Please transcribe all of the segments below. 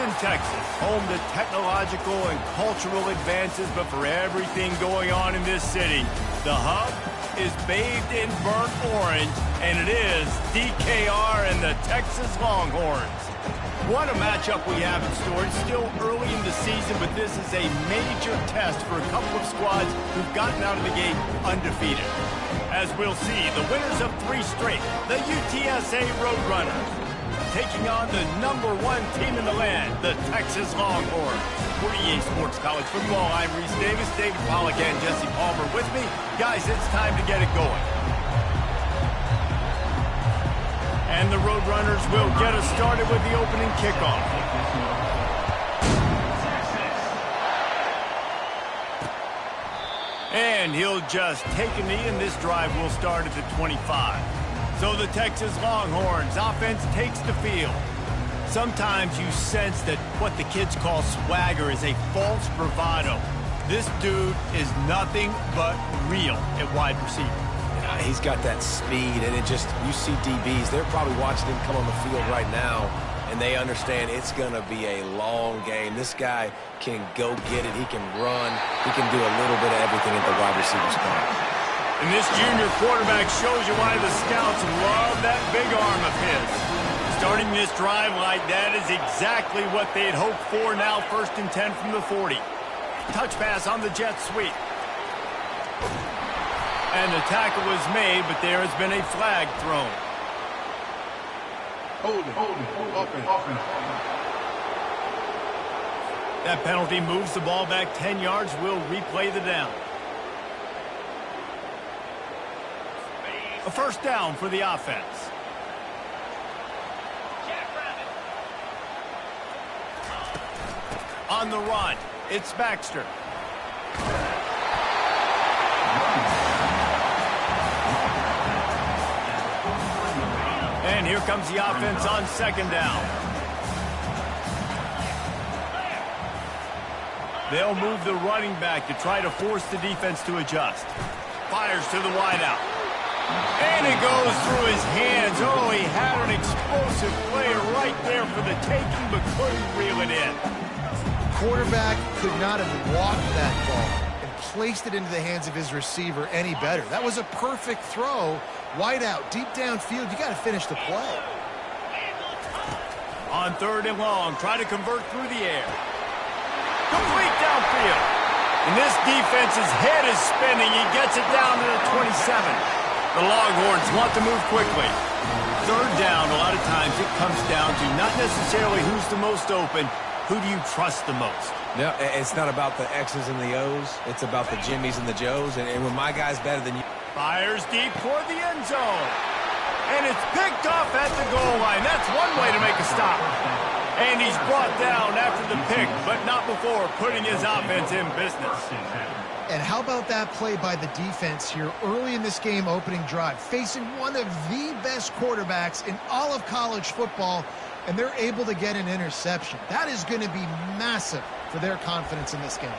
Houston, Texas, home to technological and cultural advances, but for everything going on in this city, the hub is bathed in burnt orange, and it is DKR and the Texas Longhorns. What a matchup we have in store. It's still early in the season, but this is a major test for a couple of squads who've gotten out of the gate undefeated. As we'll see, the winners of 3 straight, the UTSA Roadrunners, taking on the #1 team in the land, the Texas Longhorns. For EA Sports College Football, I'm Reese Davis, David Pollack, and Jesse Palmer with me. Guys, it's time to get it going. And the Roadrunners will get us started with the opening kickoff. And he'll just take a knee, and this drive will start at the 25. So the Texas Longhorns offense takes the field. Sometimes you sense that what the kids call swagger is a false bravado. This dude is nothing but real at wide receiver. He's got that speed, and you see DBs, they're probably watching him come on the field right now, and they understand it's going to be a long game. This guy can go get it. He can run. He can do a little bit of everything at the wide receiver spot. And this junior quarterback shows you why the scouts love that big arm of his. Starting this drive like that is exactly what they had hoped for. Now 1st and 10 from the 40. Touch pass on the jet sweep. And the tackle was made, but there has been a flag thrown. Hold it, open. That penalty moves the ball back 10 yards. We'll replay the down. A 1st down for the offense. On the run, it's Baxter. And here comes the offense on 2nd down. They'll move the running back to try to force the defense to adjust. Fires to the wideout. And it goes through his hands. Oh, he had an explosive player right there for the taking, but couldn't reel it in. Quarterback could not have walked that ball and placed it into the hands of his receiver any better. That was a perfect throw. Wide out, deep downfield. You got to finish the play. On 3rd and long, try to convert through the air. Complete downfield. And this defense's head is spinning. He gets it down to the 27. The Longhorns want to move quickly. 3rd down, a lot of times it comes down to not necessarily who's the most open, who do you trust the most? No, it's not about the X's and the O's. It's about the Jimmies and the Joes. And when my guy's better than you. Fires deep toward the end zone. And it's picked off at the goal line. That's one way to make a stop. And he's brought down after the pick, but not before putting his offense in business. And how about that play by the defense here early in this game opening drive, facing one of the best quarterbacks in all of college football, and they're able to get an interception. That is going to be massive for their confidence in this game.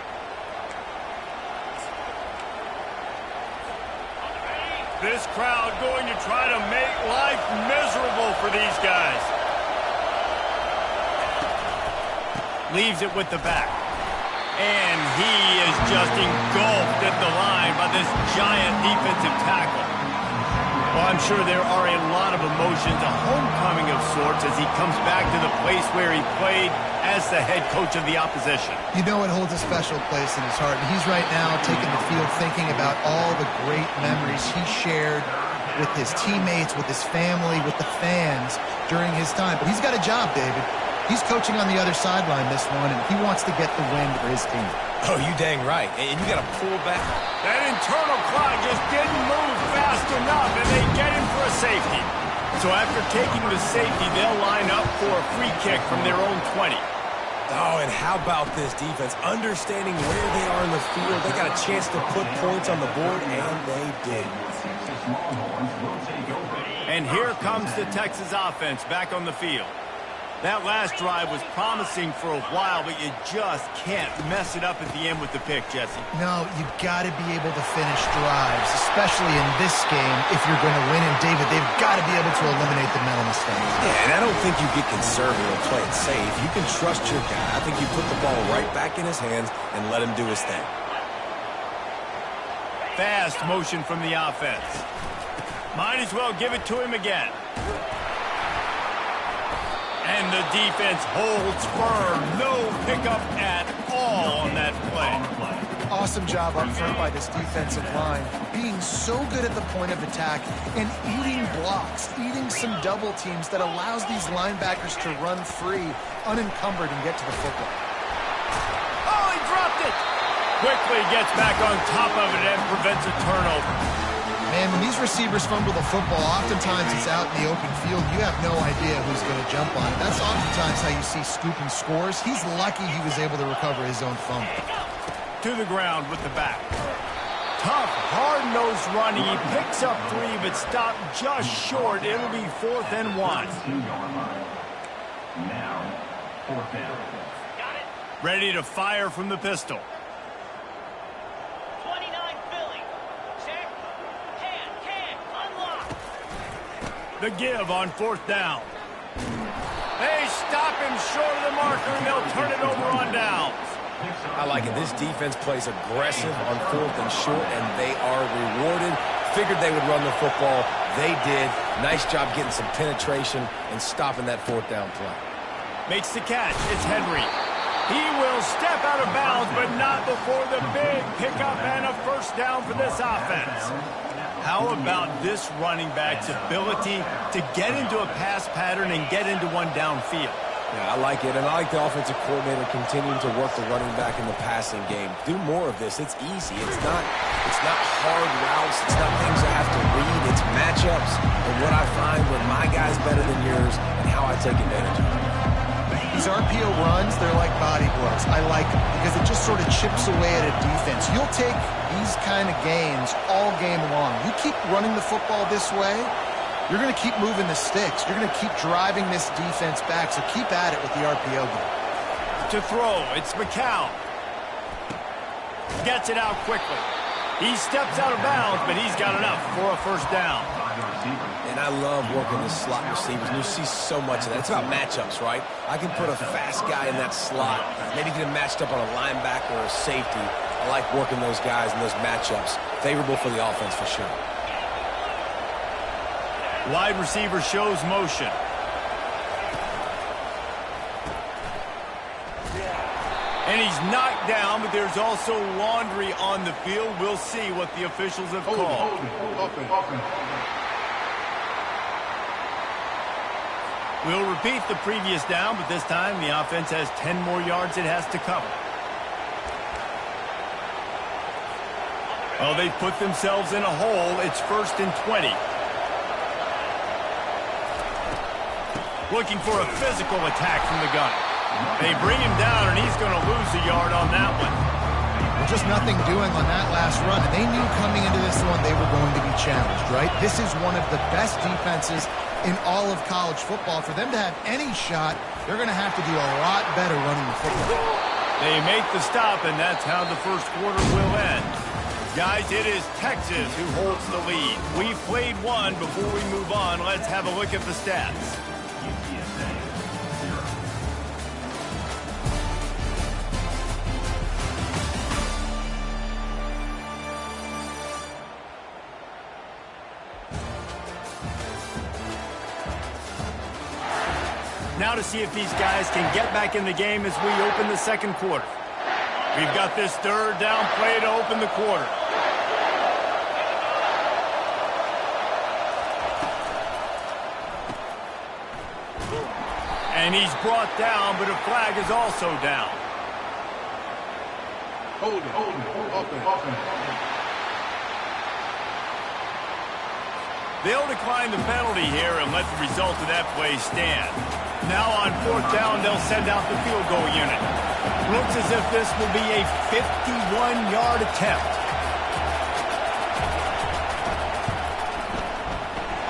This crowd going to try to make life miserable for these guys. Leaves it with the back. And he is just engulfed at the line by this giant defensive tackle. Well, I'm sure there are a lot of emotions, a homecoming of sorts, as he comes back to the place where he played as the head coach of the opposition. You know it holds a special place in his heart, and he's right now taking the field thinking about all the great memories he shared with his teammates, with his family, with the fans during his time. But he's got a job, David. He's coaching on the other sideline this one, and he wants to get the win for his team. Oh, you dang right. And you got to pull back. That internal clock just didn't move fast enough, and they get him for a safety. So after taking the safety, they'll line up for a free kick from their own 20. Oh, and how about this defense? Understanding where they are in the field. They got a chance to put points on the board, and they did. And here comes the Texas offense back on the field. That last drive was promising for a while, but you just can't mess it up at the end with the pick, Jesse. No, you've got to be able to finish drives, especially in this game if you're going to win. And, David, they've got to be able to eliminate the mental mistakes. things. Yeah, and I don't think you get conservative and play it safe. You can trust your guy. I think you put the ball right back in his hands and let him do his thing. Fast motion from the offense. Might as well give it to him again. And the defense holds firm. No pickup at all on that play. Awesome job up front by this defensive line. Being so good at the point of attack and eating blocks, eating some double teams that allows these linebackers to run free, unencumbered, and get to the football. Oh, he dropped it! Quickly gets back on top of it and prevents a turnover. Man, when these receivers fumble the football, oftentimes it's out in the open field. You have no idea who's going to jump on it. That's oftentimes how you see scooping scores. He's lucky he was able to recover his own fumble. To the ground with the back. Tough, hard-nosed running. He picks up 3, but stopped just short. It'll be 4th and 1. Now, 4th down. Ready to fire from the pistol. 29 Philly. Check. Can. Unlock. The give on 4th down. They stop him short of the marker, and they'll turn it over on downs. I like it. This defense plays aggressive on 4th and short, and they are rewarded. Figured they would run the football. They did. Nice job getting some penetration and stopping that 4th down play. Makes the catch. It's Henry. He will step out of bounds, but not before the big pickup and a 1st down for this offense. How about this running back's ability to get into a pass pattern and get into one downfield? Yeah, I like it, and I like the offensive coordinator continuing to work the running back in the passing game. Do more of this. It's easy. It's not hard routes. It's not things I have to read. It's matchups and what I find when my guy's better than yours and how I take advantage of it. These RPO runs, they're like body blows. I like them because it just sort of chips away at a defense. You'll take these kind of gains all game long. You keep running the football this way, you're going to keep moving the sticks. You're going to keep driving this defense back, so keep at it with the RPO game. To throw, it's Ncaa. Gets it out quickly. He steps out of bounds, but he's got enough for a 1st down. And I love working the slot receivers, and you see so much of that. It's about matchups, right? I can put a fast guy in that slot, maybe get him matched up on a linebacker or a safety. I like working those guys in those matchups. Favorable for the offense for sure. Wide receiver shows motion. And he's knocked down, but there's also laundry on the field. We'll see what the officials have called. We'll repeat the previous down, but this time the offense has 10 more yards it has to cover. Well, they've put themselves in a hole. It's 1st and 20. Looking for a physical attack from the gun. They bring him down, and he's going to lose a yard on that one. Well, just nothing doing on that last run, and they knew coming into this one they were going to be challenged, right? This is one of the best defenses in all of college football. For them to have any shot, they're going to have to do a lot better running the football. They make the stop, and that's how the 1st quarter will end. Guys, it is Texas who holds the lead. We've played one. Before we move on, let's have a look at the stats. Now to see if these guys can get back in the game as we open the 2nd quarter. We've got this 3rd down play to open the quarter. And he's brought down, but a flag is also down. Hold it. Open. They'll decline the penalty here and let the result of that play stand. Now on 4th down, they'll send out the field goal unit. Looks as if this will be a 51-yard attempt.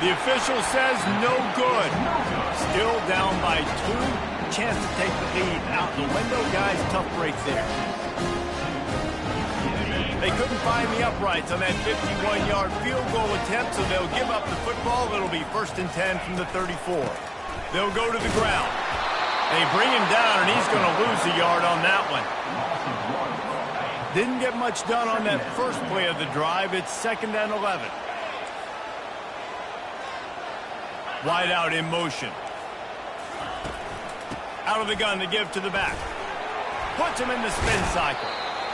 The official says no good. Still down by 2. Chance to take the lead out the window. Guys, tough break there. They couldn't find the uprights on that 51-yard field goal attempt, so they'll give up the football. It'll be 1st and 10 from the 34. They'll go to the ground. They bring him down, and he's going to lose a yard on that one. Didn't get much done on that first play of the drive. It's 2nd and 11. Wide out in motion. Out of the gun to give to the back. Puts him in the spin cycle.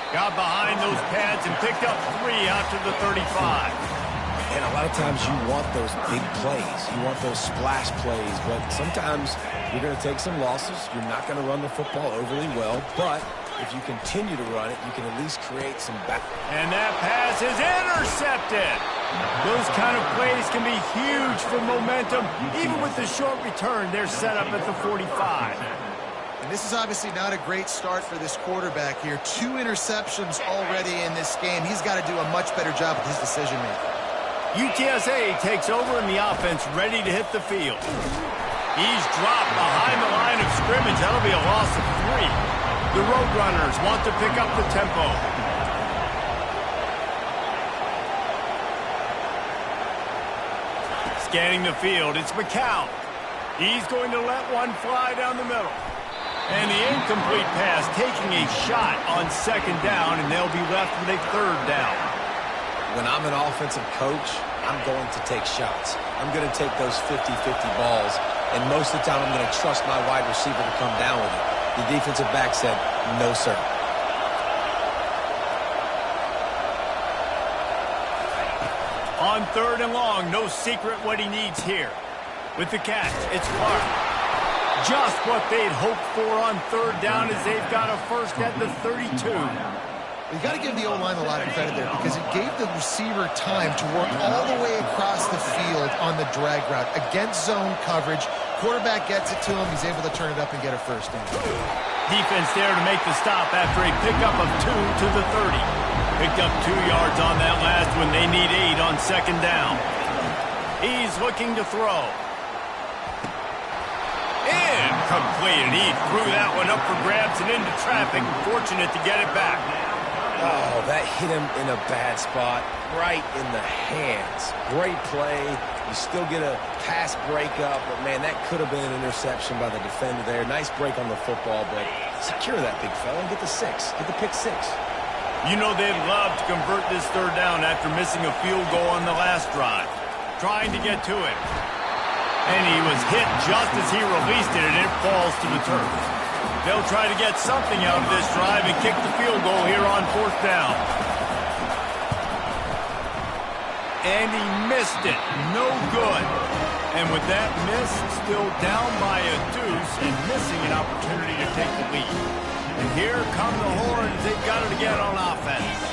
Got behind those pads and picked up 3 out to the 35. And a lot of times you want those big plays. You want those splash plays. But sometimes you're going to take some losses. You're not going to run the football overly well. But if you continue to run it, you can at least create some back. And that pass is intercepted. Those kind of plays can be huge for momentum. Even with the short return, they're set up at the 45. And this is obviously not a great start for this quarterback here. 2 interceptions already in this game. He's got to do a much better job with his decision-making. UTSA takes over and the offense ready to hit the field. He's dropped behind the line of scrimmage. That'll be a loss of 3. The Roadrunners want to pick up the tempo. Scanning the field, it's Ncaa. He's going to let one fly down the middle. And the incomplete pass taking a shot on 2nd down, and they'll be left with a 3rd down. When I'm an offensive coach, I'm going to take shots. I'm going to take those 50-50 balls, and most of the time I'm going to trust my wide receiver to come down with it. The defensive back said, no, sir. On 3rd and long, no secret what he needs here. With the catch, it's Clark. Just what they'd hoped for on 3rd down as they've got a first at the 32. You got to give the O-line a lot of credit there because it gave the receiver time to work all the way across the field on the drag route against zone coverage. Quarterback gets it to him. He's able to turn it up and get a first down. Defense there to make the stop after a pickup of 2 to the 30. Picked up 2 yards on that last one. They need 8 on 2nd down. He's looking to throw. Incomplete, and he threw that one up for grabs and into traffic. Fortunate to get it back. Oh, that hit him in a bad spot, right in the hands. Great play. You still get a pass breakup, but, man, that could have been an interception by the defender there. Nice break on the football, but secure that big fella and get the 6. Get the pick 6. You know they'd love to convert this 3rd down after missing a field goal on the last drive. Trying to get to it. And he was hit just as he released it, and it falls to the turf. They'll try to get something out of this drive and kick the field goal here on 4th down. And he missed it. No good. And with that miss, still down by a deuce and missing an opportunity to take the lead. And here come the Horns. They've got it again on offense.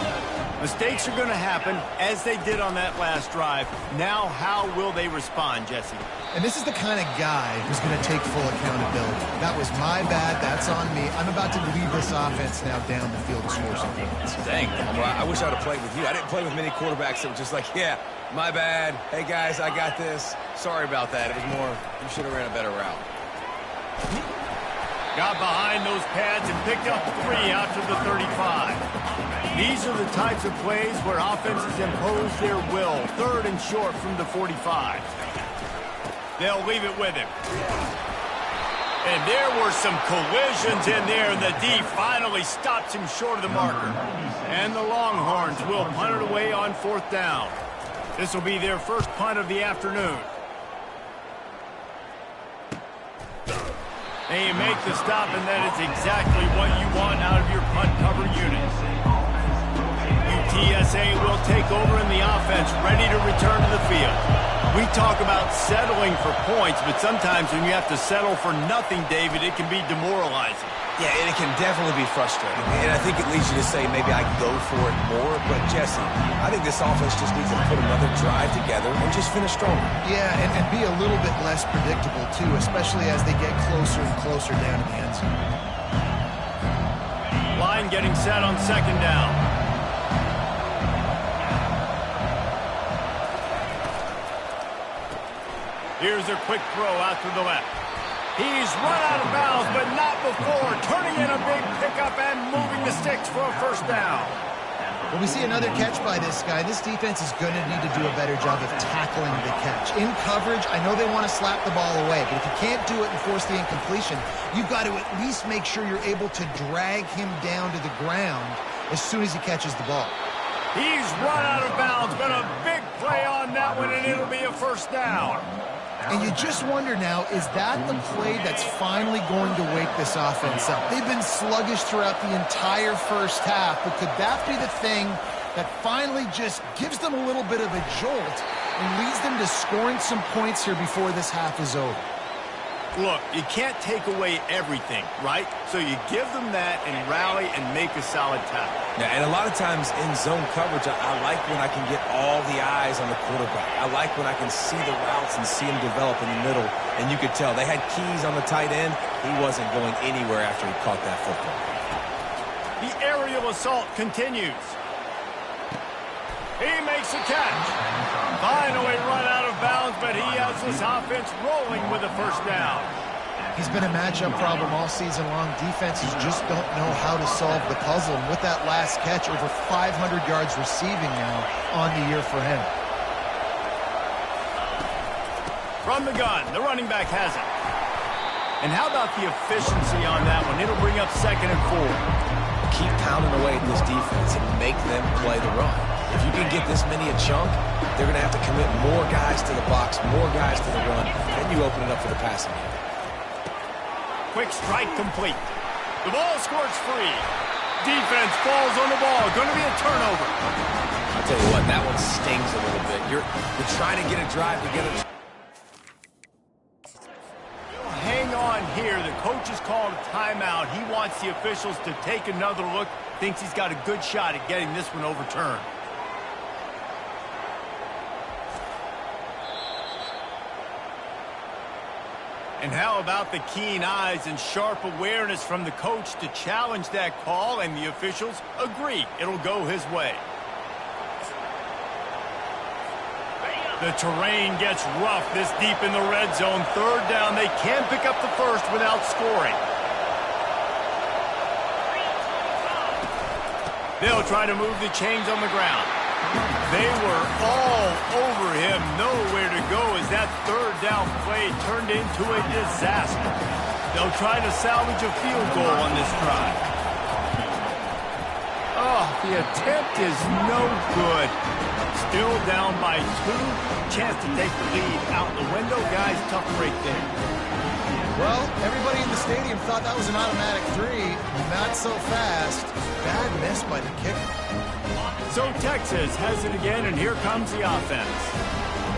Mistakes are going to happen, as they did on that last drive. Now, how will they respond, Jesse? And this is the kind of guy who's going to take full accountability. That was my bad. That's on me. I'm about to lead this offense now down the field and score some points. Dang, I wish I'd have played with you. I didn't play with many quarterbacks that were just like, yeah, my bad. Hey, guys, I got this. Sorry about that. It was more, you should have ran a better route. Got behind those pads and picked up 3 out to the 35. These are the types of plays where offenses impose their will. 3rd and short from the 45. They'll leave it with him. And there were some collisions in there, and the D finally stops him short of the marker. And the Longhorns will punt it away on 4th down. This will be their first punt of the afternoon. And you make the stop, and that is exactly what you want out of your punt cover unit. UTSA will take over in the offense, ready to return to the field. We talk about settling for points, but sometimes when you have to settle for nothing, David, it can be demoralizing. Yeah, and it can definitely be frustrating. And I think it leads you to say maybe I go for it more. But, Jesse, I think this offense just needs to put another drive together and just finish stronger. Yeah, and be a little bit less predictable, too, especially as they get closer and closer down to the end zone. Line getting set on 2nd down. Here's a quick throw out to the left. He's run out of bounds, but not before turning in a big pickup and moving the sticks for a first down. Well, we see another catch by this guy. This defense is going to need to do a better job of tackling the catch. In coverage, I know they want to slap the ball away, but if you can't do it and force the incompletion, you've got to at least make sure you're able to drag him down to the ground as soon as he catches the ball. He's run out of bounds, but a big play on that one, and it'll be a first down. And you just wonder now, is that the play that's finally going to wake this offense up? They've been sluggish throughout the entire first half, but could that be the thing that finally just gives them a little bit of a jolt and leads them to scoring some points here before this half is over? Look, you can't take away everything, right? So you give them that and rally and make a solid tackle. Yeah, and a lot of times in zone coverage, I like when I can get all the eyes on the quarterback. I like when I can see the routes and see him develop in the middle. And you could tell they had keys on the tight end. He wasn't going anywhere after he caught that football. The aerial assault continues. He makes a catch. Finally run out of bounds, but he has this offense rolling with a first down. He's been a matchup problem all season long. Defenses just don't know how to solve the puzzle. And with that last catch, over 500 yards receiving now on the year for him. From the gun, the running back has it. And how about the efficiency on that one? It'll bring up 2nd and 4. Keep pounding away at this defense and make them play the run. If you can get this many a chunk, they're going to have to commit more guys to the box, more guys to the run, then you open it up for the passing game. Quick strike complete. The ball squirts free. Defense falls on the ball. Going to be a turnover. I'll tell you what, that one stings a little bit. You're trying to get a drive together. Hang on here. The coach has called a timeout. He wants the officials to take another look. Thinks he's got a good shot at getting this one overturned. And how about the keen eyes and sharp awareness from the coach to challenge that call, and the officials agree it'll go his way. The terrain gets rough this deep in the red zone. 3rd down, they can pick up the first without scoring. They'll try to move the chains on the ground. They were all over him, nowhere to go as that 3rd down play turned into a disaster. They'll try to salvage a field goal on this drive. Oh, the attempt is no good. Still down by 2. Chance to take the lead out the window. Guys, tough break there. Well, everybody in the stadium thought that was an automatic 3. Not so fast. Bad miss by the kicker. So Texas has it again, and here comes the offense.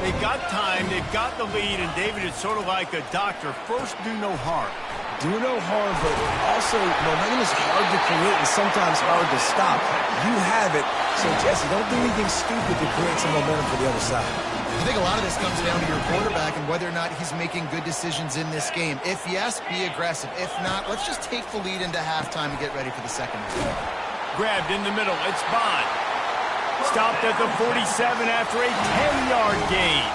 They've got time, they've got the lead, and David, it's sort of like a doctor. First, do no harm. Do no harm, but also momentum is hard to create and sometimes hard to stop. You have it, so Jesse, don't do anything stupid to create some momentum for the other side. I think a lot of this comes down to your quarterback and whether or not he's making good decisions in this game. If yes, be aggressive. If not, let's just take the lead into halftime and get ready for the second half. Grabbed in the middle, it's Bond. Stopped at the 47 after a 10-yard gain.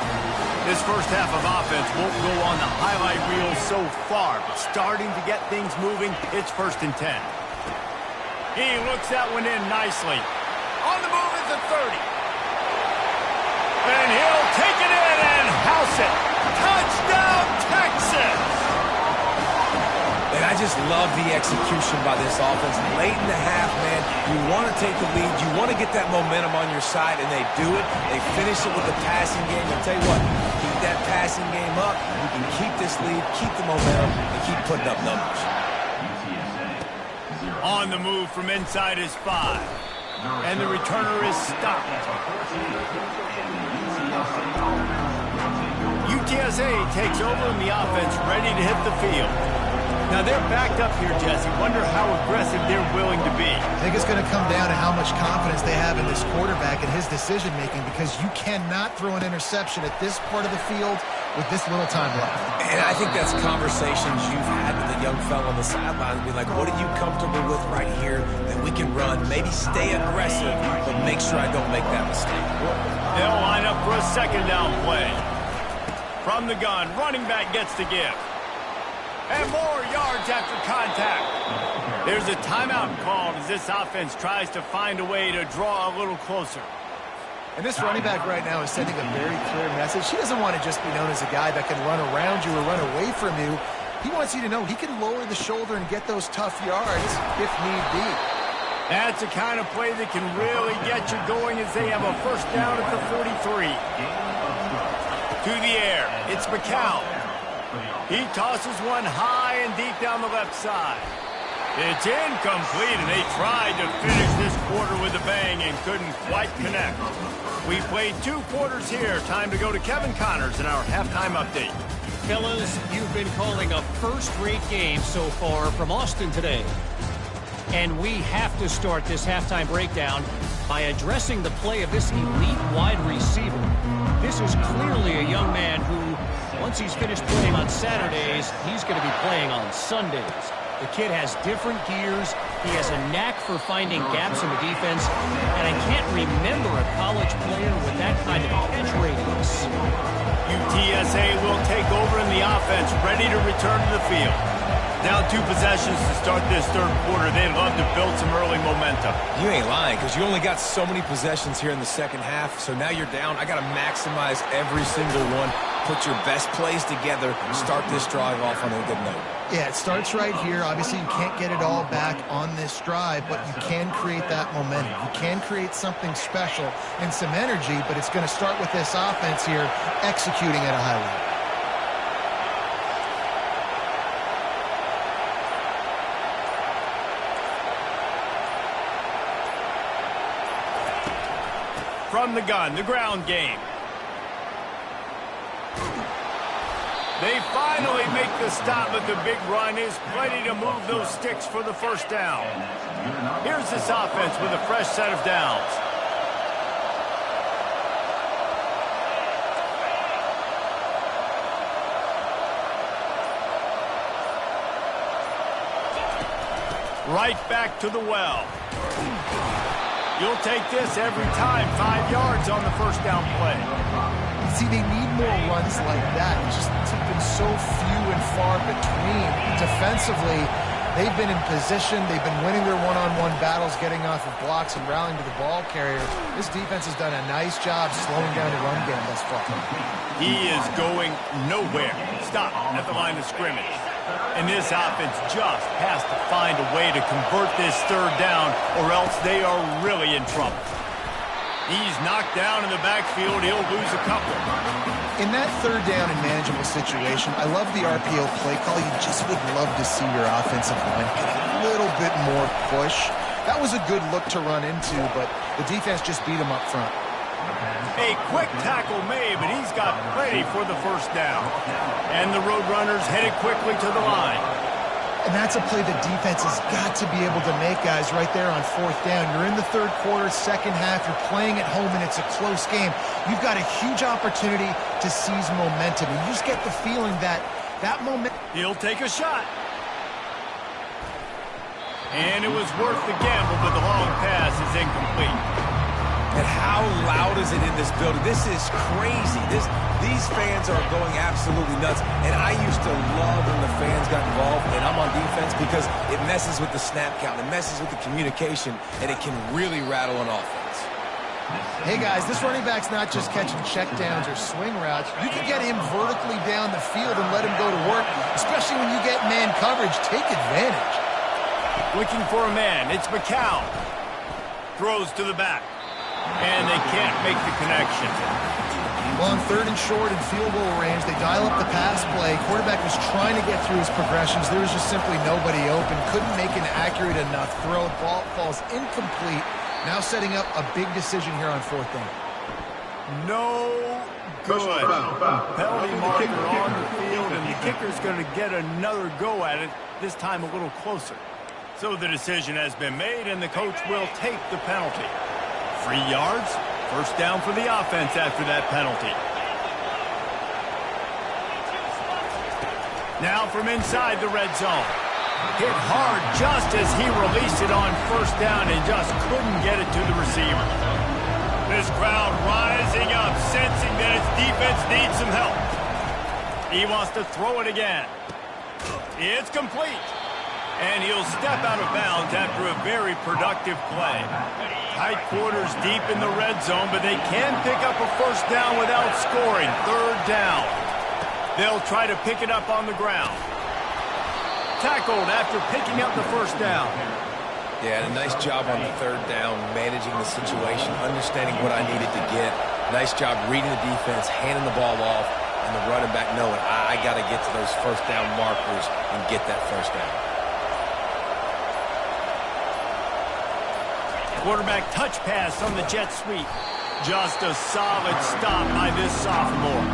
This first half of offense won't go on the highlight reel so far, but starting to get things moving, it's 1st and 10. He looks that one in nicely. On the move at the 30. And he'll take it in and house it. Touchdown, Texas! And I just love the execution by this offense. Late in the half, man, you want to take the lead. You want to get that momentum on your side, and they do it. They finish it with the passing game. I'll tell you what, keep that passing game up. You can keep this lead, keep the momentum, and keep putting up numbers. On the move from inside his 5. And the returner is stopped. UTSA takes over in the offense, ready to hit the field. Now they're backed up here, Jesse. Wonder how aggressive they're willing to be. I think it's going to come down to how much confidence they have in this quarterback and his decision-making, because you cannot throw an interception at this part of the field with this little time left. And I think that's conversations you've had with the young fellow on the sideline. Be like, what are you comfortable with right here that we can run? Maybe stay aggressive, but make sure I don't make that mistake. They'll line up for a 2nd down play. From the gun, running back gets the give. And more yards after contact. There's a timeout called as this offense tries to find a way to draw a little closer. And this running back right now is sending a very clear message. He doesn't want to just be known as a guy that can run around you or run away from you. He wants you to know he can lower the shoulder and get those tough yards if need be. That's the kind of play that can really get you going as they have a first down at the 43. To the air, it's Ncaa. He tosses one high and deep down the left side. It's incomplete, and they tried to finish this quarter with a bang and couldn't quite connect. We played 2 quarters here. Time to go to Kevin Connors in our halftime update. Fellas, you've been calling a first-rate game so far from Austin today. And we have to start this halftime breakdown by addressing the play of this elite wide receiver. This is clearly a young man who, once he's finished playing on Saturdays, he's going to be playing on Sundays. The kid has different gears. He has a knack for finding gaps in the defense. And I can't remember a college player with that kind of catch radius. UTSA will take over in the offense, ready to return to the field. Down 2 possessions to start this third quarter. They'd love to build some early momentum. You ain't lying, because you only got so many possessions here in the second half, so now you're down. I got to maximize every single one. Put your best plays together. Start this drive off on a good note. Yeah, it starts right here. Obviously, you can't get it all back on this drive, but you can create that momentum. You can create something special and some energy, but it's going to start with this offense here executing at a high level. From the gun, the ground game. They finally make the stop, but the big run is plenty to move those sticks for the first down. Here's this offense with a fresh set of downs. Right back to the well. You'll take this every time. 5 yards on the first down play. See, they need more runs like that. It's just been so few and far between. Defensively, they've been in position. They've been winning their one-on-one battles, getting off of blocks and rallying to the ball carrier. This defense has done a nice job slowing down the run game thus far. He is going nowhere. Stop at the line of scrimmage. And this offense just has to find a way to convert this third down, or else they are really in trouble. He's knocked down in the backfield. He'll lose a couple. In that third down and manageable situation, I love the RPO play call. You just would love to see your offensive line get a little bit more push. That was a good look to run into, but the defense just beat him up front. A quick tackle made, but he's got plenty for the first down. And the Roadrunners headed quickly to the line. And that's a play the defense has got to be able to make, guys, right there on fourth down. You're in the third quarter, second half. You're playing at home, and it's a close game. You've got a huge opportunity to seize momentum. And you just get the feeling that that moment... He'll take a shot. And it was worth the gamble, but the long pass is incomplete. And how loud is it in this building? This is crazy. These fans are going absolutely nuts. And I used to love when the fans got involved, and I'm on defense, because it messes with the snap count. It messes with the communication, and it can really rattle an offense. Hey, guys, this running back's not just catching checkdowns or swing routes. You can get him vertically down the field and let him go to work, especially when you get man coverage. Take advantage. Looking for a man. It's Ncaa. Throws to the back. And they can't make the connection. Well, on third and short and field goal range, they dial up the pass play. Quarterback was trying to get through his progressions. There was just simply nobody open. Couldn't make an accurate enough throw. Ball falls incomplete. Now setting up a big decision here on fourth down. No good. Penalty marker on the field, and the kicker's going to get another go at it, this time a little closer. So the decision has been made, and the coach will take the penalty. 3 yards, first down for the offense after that penalty. Now from inside the red zone. Hit hard just as he released it on first down and just couldn't get it to the receiver. This crowd rising up, sensing that its defense needs some help. He wants to throw it again. It's complete. And he'll step out of bounds after a very productive play. Tight quarters deep in the red zone, but they can pick up a first down without scoring. Third down. They'll try to pick it up on the ground. Tackled after picking up the first down. Yeah, and a nice job on the third down, managing the situation, understanding what I needed to get. Nice job reading the defense, handing the ball off, and the running back knowing I got to get to those first down markers and get that first down. Quarterback touch pass on the jet sweep. Just a solid stop by this sophomore.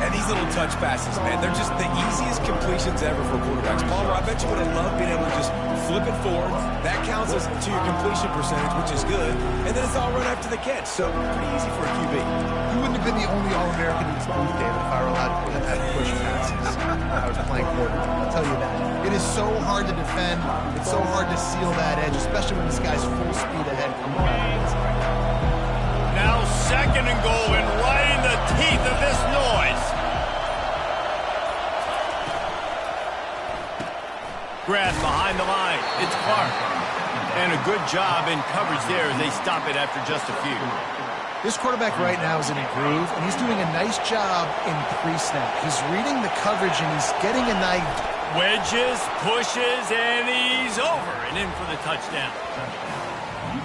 And these little touch passes, man, they're just the easiest completions ever for quarterbacks. Palmer, I bet you would have loved being able to just flip it forward. That counts as to your completion percentage, which is good. And then it's all run after the catch. So pretty easy for a QB. You wouldn't have been the only All-American in this booth, David, if I were allowed to have push passes when I was playing quarterback. I'll tell you that. It is so hard to defend. It's so hard to seal that edge, especially when this guy's full speed ahead coming out of this. Now second and goal, and right in the teeth of this noise. Grab behind the line. It's Clark. And a good job in coverage there as they stop it after just a few. This quarterback right now is in a groove, and he's doing a nice job in pre-snap. He's reading the coverage, and he's getting a nice... Wedges, pushes, and he's over and in for the touchdown.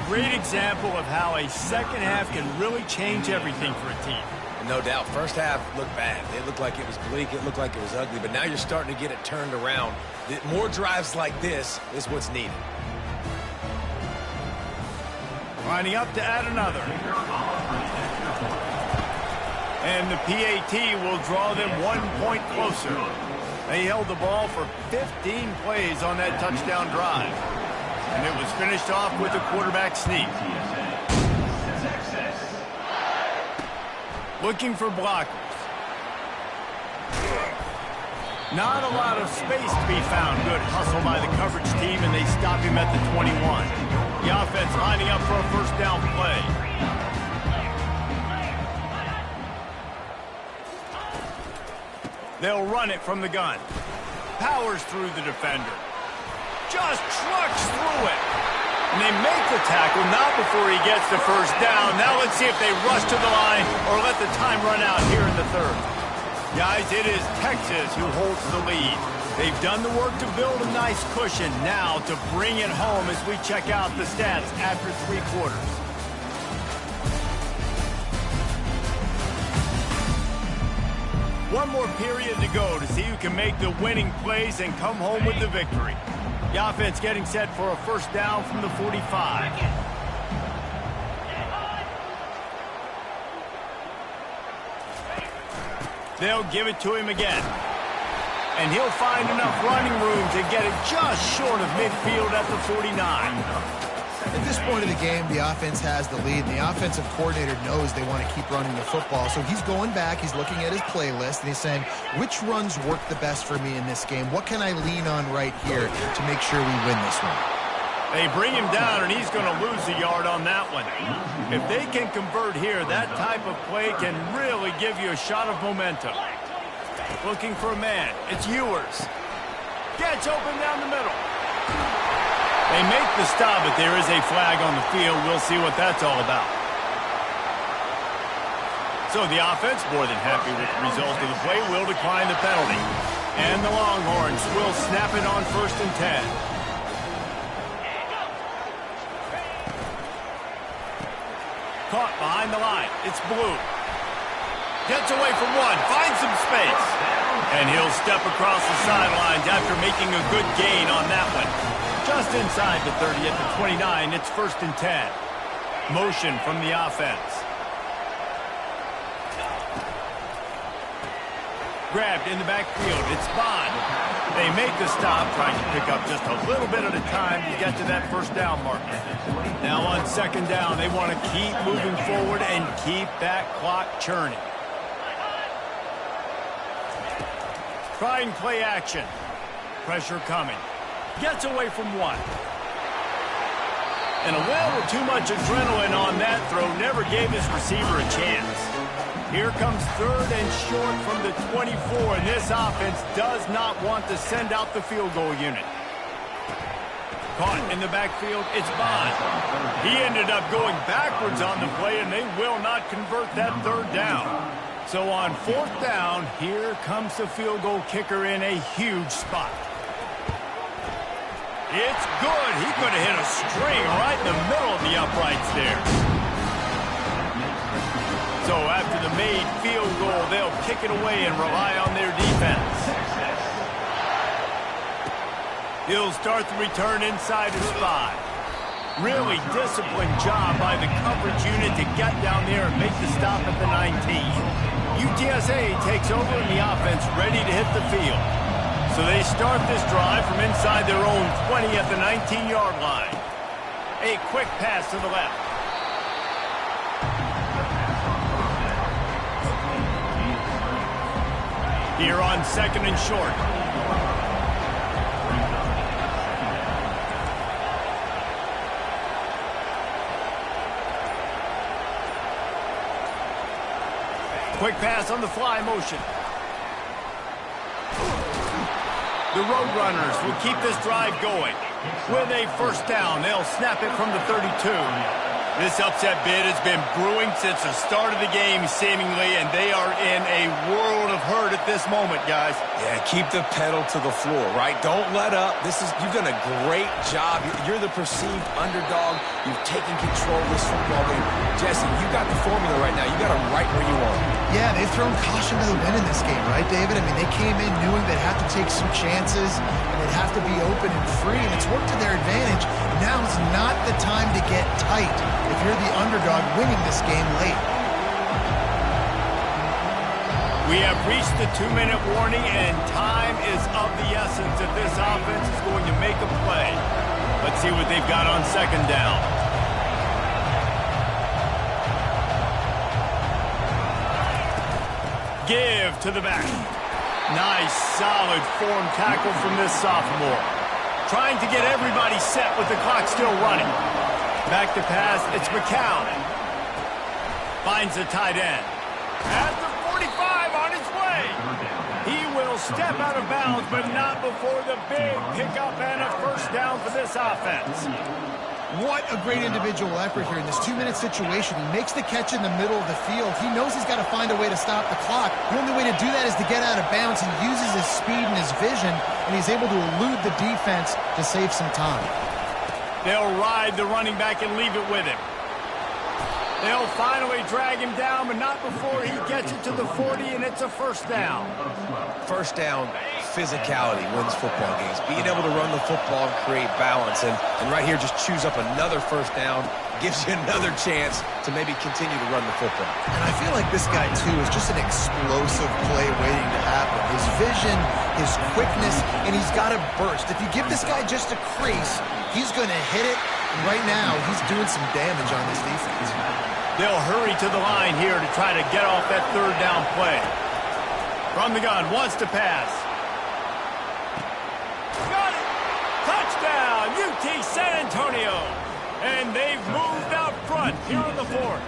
Great example of how a second half can really change everything for a team. No doubt. First half looked bad. It looked like it was bleak. It looked like it was ugly. But now you're starting to get it turned around. More drives like this is what's needed. Lining up to add another. And the PAT will draw them 1 point closer. They held the ball for 15 plays on that touchdown drive. And it was finished off with a quarterback sneak. Looking for blockers. Not a lot of space to be found. Good hustle by the coverage team, and they stop him at the 21. The offense lining up for a first down play. They'll run it from the gun. Powers through the defender. Just trucks through it. And they make the tackle, not before he gets the first down. Now let's see if they rush to the line or let the time run out here in the third. Guys, it is Texas who holds the lead. They've done the work to build a nice cushion. Now to bring it home as we check out the stats after 3 quarters. One more period to go to see who can make the winning plays and come home with the victory. The offense getting set for a first down from the 45. They'll give it to him again. And he'll find enough running room to get it just short of midfield at the 49. At this point of the game, the offense has the lead, and the offensive coordinator knows they want to keep running the football. So he's going back, he's looking at his playlist, and he's saying, which runs work the best for me in this game? What can I lean on right here to make sure we win this one? They bring him down, and he's going to lose a yard on that one. If they can convert here, that type of play can really give you a shot of momentum. Looking for a man. It's Ewers. Gets open down the middle. They make the stop, but there is a flag on the field. We'll see what that's all about. So the offense, more than happy with the result of the play, will decline the penalty. And the Longhorns will snap it on 1st and 10. Caught behind the line. It's Blue. Gets away from one. Finds some space. And he'll step across the sidelines after making a good gain on that one. Just inside the 30 at the 29, it's 1st and 10. Motion from the offense. Grabbed in the backfield. It's Bond. They make the stop, trying to pick up just a little bit at a time to get to that first down mark. Now on 2nd down, they want to keep moving forward and keep that clock churning. Trying play action. Pressure coming. Gets away from one. And a little too much adrenaline on that throw never gave his receiver a chance. Here comes 3rd and short from the 24, and this offense does not want to send out the field goal unit. Caught in the backfield, it's Bond. He ended up going backwards on the play, and they will not convert that 3rd down. So on 4th down, here comes the field goal kicker in a huge spot. It's good. He could have hit a string right in the middle of the uprights there. So after the made field goal, they'll kick it away and rely on their defense. He'll start the return inside his 5. Really disciplined job by the coverage unit to get down there and make the stop at the 19. UTSA takes over in the offense, ready to hit the field. So they start this drive from inside their own 20 at the 19-yard line. A quick pass to the left. Here on 2nd and short. Quick pass on the fly motion. The Roadrunners will keep this drive going. With a 1st down, they'll snap it from the 32. This upset bid has been brewing since the start of the game, seemingly, and they are in a world of hurt at this moment, guys. Yeah, keep the pedal to the floor, right? Don't let up. You've done a great job. You're the perceived underdog. You've taken control of this football game. Jesse, you got the formula right now. You got them right where you want. Yeah, they've thrown caution to the wind in this game, right, David? I mean, they came in knowing they'd have to take some chances, and they'd have to be open and free, and it's worked to their advantage. Now is not the time to get tight if you're the underdog winning this game late. We have reached the 2-minute warning, and time is of the essence if this offense is going to make a play. Let's see what they've got on 2nd down. Give to the back. Nice, solid form tackle from this sophomore. Trying to get everybody set with the clock still running. Back to pass, it's McCown. Finds the tight end. At the 45 on his way. He will step out of bounds, but not before the big pickup and a 1st down for this offense. What a great individual effort here in this 2-minute situation. He makes the catch in the middle of the field. He knows he's got to find a way to stop the clock. The only way to do that is to get out of bounds. He uses his speed and his vision, and he's able to elude the defense to save some time. They'll ride the running back and leave it with him. They'll finally drag him down, but not before he gets it to the 40, and it's a 1st down. 1st down, physicality wins football games. Being able to run the football and create balance. And right here, just choose up another 1st down, gives you another chance to maybe continue to run the football. And I feel like this guy, too, is just an explosive play waiting to happen. His vision, his quickness, and he's got a burst. If you give this guy just a crease, he's going to hit it. And right now, he's doing some damage on this defense. They'll hurry to the line here to try to get off that 3rd down play. From the gun, wants to pass. Got it! Touchdown, UT San Antonio! And they've moved out front here on the 4th.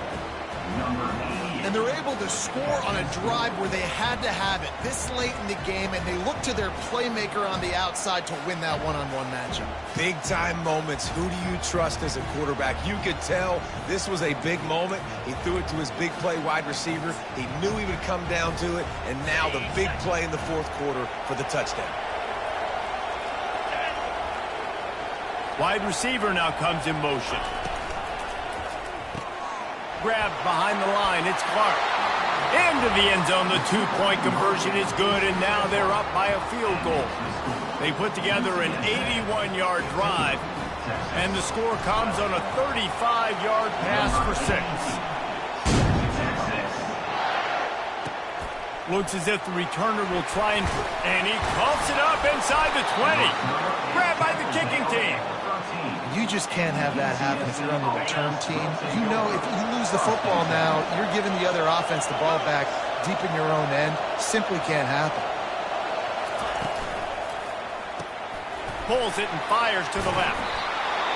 And they're able to score on a drive where they had to have it this late in the game, and they look to their playmaker on the outside to win that one-on-one matchup. Big-time moments. Who do you trust as a quarterback? You could tell this was a big moment. He threw it to his big play wide receiver. He knew he would come down to it, and now the big play in the 4th quarter for the touchdown. Wide receiver now comes in motion. Grabbed behind the line, it's Clark. Into the end zone, the 2-point conversion is good, and now they're up by a field goal. They put together an 81-yard drive, and the score comes on a 35-yard pass for 6. Looks as if the returner will try and he coughs it up inside the 20. Grabbed by the kicking team. You just can't have that happen if you're on the return team. You know, if you lose the football now, you're giving the other offense the ball back deep in your own end. Simply can't happen. Pulls it and fires to the left.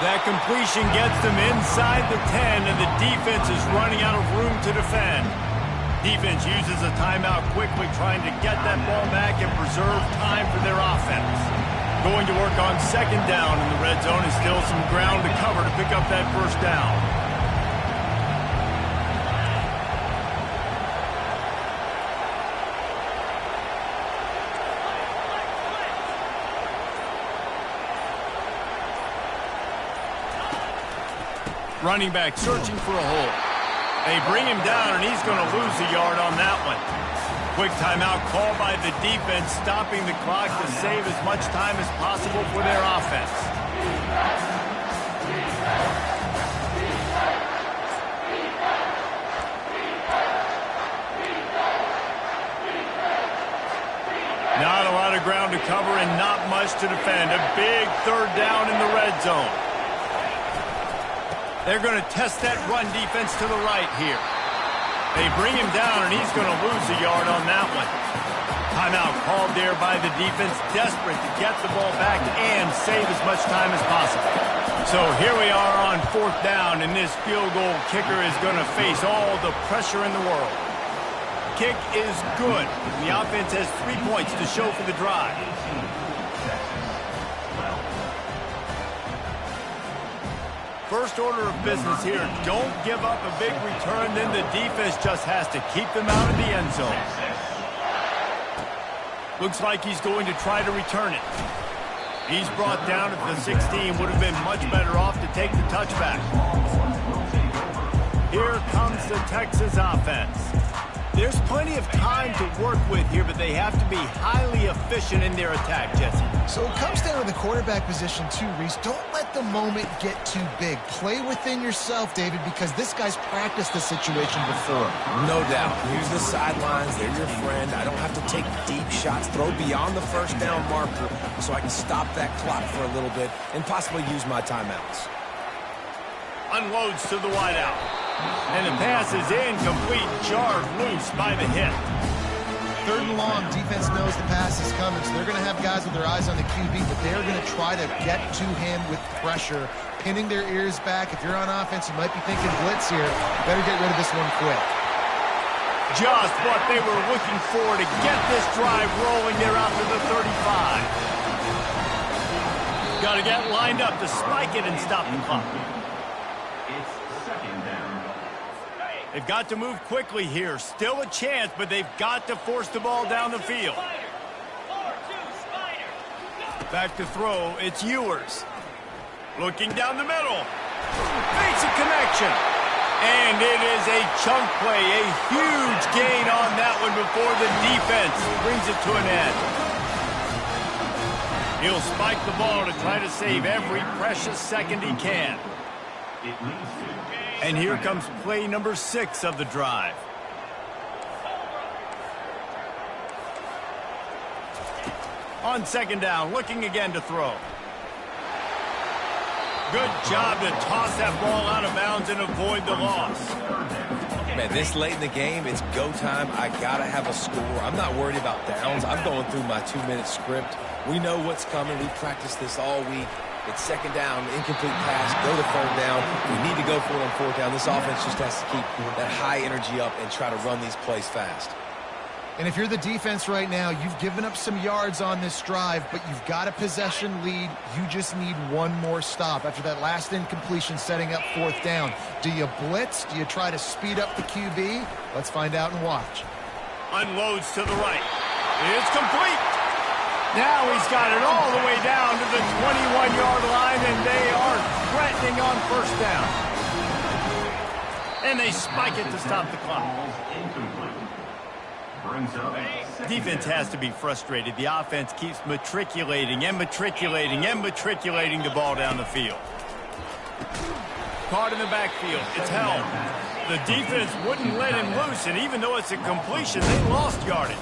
That completion gets them inside the 10, and the defense is running out of room to defend. Defense uses a timeout quickly, trying to get that ball back and preserve time for their offense. Going to work on second down in the red zone is still some ground to cover to pick up that first down. Running back searching for a hole. They bring him down, and he's going to lose a yard on that one. Quick timeout called by the defense, stopping the clock to save as much time as possible for their offense. Not a lot of ground to cover and not much to defend. A big third down in the red zone. They're going to test that run defense to the right here. They bring him down, and he's going to lose a yard on that one. Timeout called there by the defense, desperate to get the ball back and save as much time as possible. So here we are on fourth down, and this field goal kicker is going to face all the pressure in the world. Kick is good. The offense has 3 points to show for the drive. First order of business here, don't give up a big return, then the defense just has to keep them out of the end zone. Looks like he's going to try to return it. He's brought down at the 16, would have been much better off to take the touchback. Here comes the Texas offense. There's plenty of time to work with here, but they have to be highly efficient in their attack, Jesse. So it comes down to the quarterback position too, Reese. Don't let the moment get too big. Play within yourself, David, because this guy's practiced the situation before. No doubt. Use the sidelines. They're your friend. I don't have to take deep shots. Throw beyond the first down marker so I can stop that clock for a little bit and possibly use my timeouts. Unloads to the wideout. And the pass is incomplete, jarred loose by the hit. Third and long, defense knows the pass is coming, so they're going to have guys with their eyes on the QB, but they're going to try to get to him with pressure, pinning their ears back. If you're on offense, you might be thinking blitz here. Better get rid of this one quick. Just what they were looking for to get this drive rolling there out to the 35. Got to get lined up to spike it and stop the clock. They've got to move quickly here. Still a chance, but they've got to force the ball down the field. Back to throw, it's Ewers. Looking down the middle. Makes a connection. And it is a chunk play, a huge gain on that one before the defense brings it to an end. He'll spike the ball to try to save every precious second he can. And here comes play number 6 of the drive. On second down, looking again to throw. Good job to toss that ball out of bounds and avoid the loss. Man, this late in the game, it's go time. I got to have a score. I'm not worried about downs. I'm going through my 2-minute script. We know what's coming. We practiced this all week. It's second down, incomplete pass, go to third down. We need to go for it on fourth down. This offense just has to keep that high energy up and try to run these plays fast. And if you're the defense right now, you've given up some yards on this drive, but you've got a possession lead. You just need one more stop after that last incompletion setting up fourth down. Do you blitz? Do you try to speed up the QB? Let's find out and watch. Unloads to the right. It's complete. Now he's got it all the way down to the 21-yard line, and they are threatening on first down. And they spike it to stop the clock. Defense has to be frustrated. The offense keeps matriculating and matriculating and matriculating the ball down the field. Caught in the backfield. It's held. The defense wouldn't let him loose, and even though it's a completion, they lost yardage.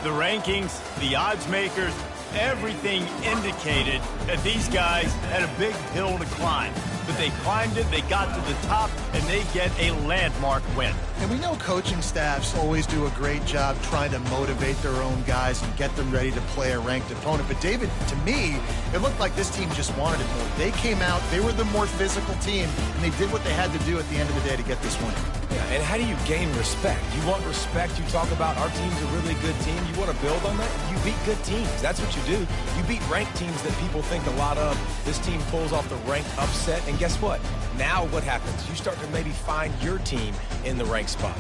The rankings, the odds makers, everything indicated that these guys had a big hill to climb. But they climbed it, they got to the top, and they get a landmark win. And we know coaching staffs always do a great job trying to motivate their own guys and get them ready to play a ranked opponent. But David, to me, it looked like this team just wanted it more. They came out, they were the more physical team, and they did what they had to do at the end of the day to get this win. Yeah, and how do you gain respect? You want respect, you talk about our team's a really good team. You want to build on that? You beat good teams. That's what you do. You beat ranked teams that people think a lot of. This team pulls off the ranked upset, and guess what? Now what happens? You start to maybe find your team in the ranked spot.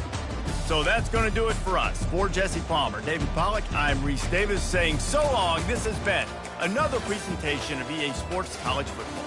So that's going to do it for us. For Jesse Palmer, David Pollack, I'm Reese Davis saying so long. This has been another presentation of EA Sports College Football.